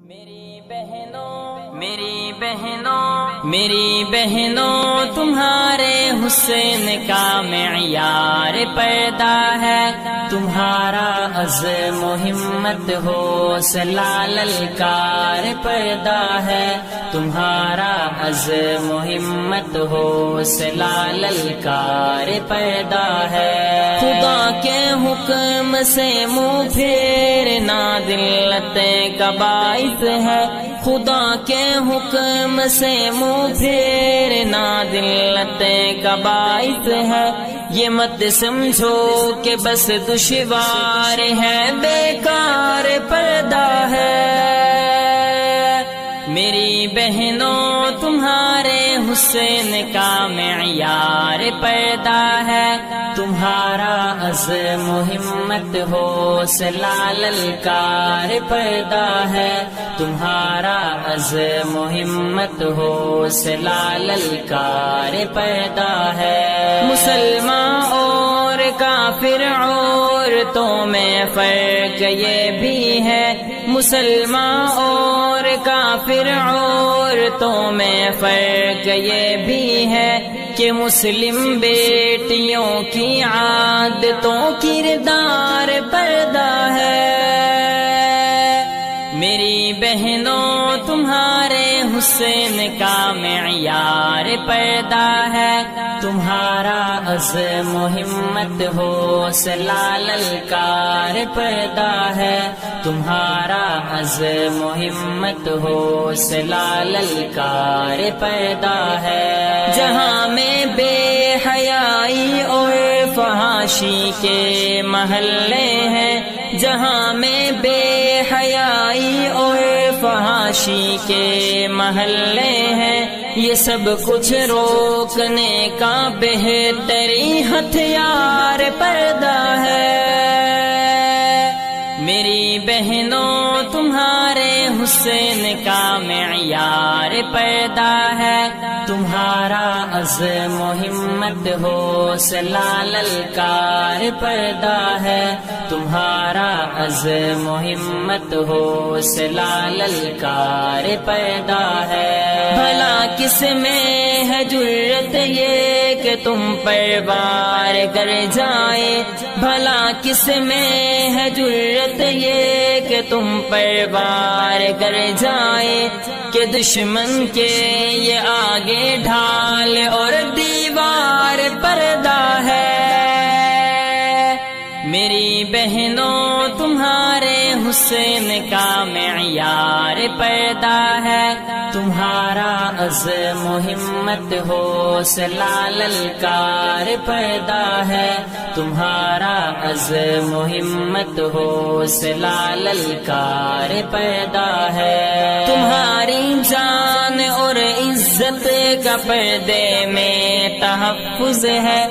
میری بہنوں تمہارے حسن کا معیار پیدا ہے، تمہارا عزم و ہمت حوصلہ للکار پیدا ہے، تمہارا عزم و ہمت حوصلہ للکار پیدا ہے۔ خدا کے حکم سے منہ پھیرنا ذلت کا باعث ہے، خدا کے حکم سے منہ پھیرنا ذلت کا باعث ہے، یہ مت سمجھو کہ بس دشوار ہے، بیکار پردہ ہے۔ میری بہنوں تمہارے حسن کا معیار پیدا ہے، تمہارا عزم و ہمت حوصلہ للکار پیدا ہے، تمہارا عزم و ہمت حوصلہ للکار پیدا ہے۔ مسلمان اور کافر عورتوں میں فرق یہ بھی ہے، مسلمان اور کافر عورتوں میں فرق یہ بھی ہے کہ مسلم بیٹیوں کی عادتوں کردار پردہ ہے۔ میری بہنوں تمہارے حسن کا معیار پیدا ہے، تمہارا عزم و ہمت حوصلہ للکار پیدا ہے، تمہارا عزم و ہمت حوصلہ للکار پیدا ہے۔ جہاں میں بے حیائی اور فحاشی کے محلے ہیں، جہاں میں بے حیائی اور فحاشی کے محلے ہیں، یہ سب کچھ روکنے کا بہترین ہتھیار پردہ ہے۔ میری بہنوں تمہارے حسن کا معیار پیدا ہے، تمہارا عزم و ہمت حوصلہ للکار پیدا ہے، تمہارا عزم و ہمت حوصلہ للکار پیدا ہے۔ بھلا کس میں ہے جرت یہ کہ تم پر وار کر جائے، بھلا کس میں ہے جرت یہ کہ تم پر وار کر جائے، کہ دشمن کے یہ آگے ڈھال اور دیوار پردہ ہے۔ میری بہنوں تمہارے حسن کا معیار پیدا ہے، تمہارا عزم و ہمت حوصلہ للکار پیدا ہے، تمہارا عزم و ہمت حوصلہ للکار پیدا ہے۔ تمہاری جان اور عزت کا پردے میں تحفظ ہے،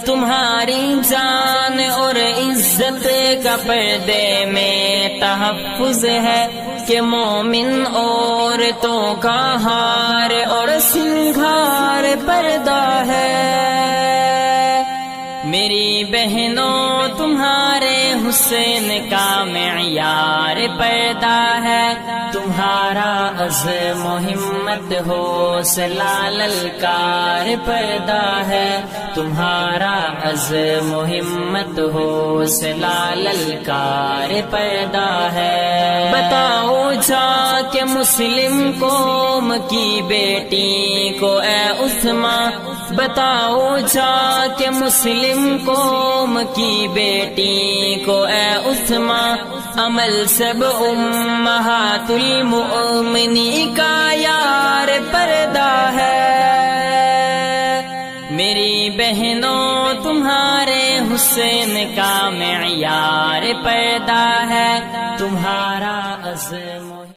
تمہاری جان اور عزت کا پردے میں تحفظ ہے، کہ مومن عورتوں کا ہار اور سنگھار پردہ ہے۔ میری بہنوں تمہارے حسن کا معیار پیدا ہے، تمہارا عزم و ہمت حوصلہ للکار پیدا ہے، تمہارا عزم و ہمت حوصلہ للکار پیدا ہے۔ بتاؤ جا کہ مسلم قوم کی بیٹی کو اے عثماں، بتاؤ جا کہ مسلم قوم کی بیٹی کو اے عثماں، عمل سب امہات المؤمنین کا یار پردہ ہے۔ میری بہنوں تمہارے حسن کا معیار پیدا ہے، تمہارا عزم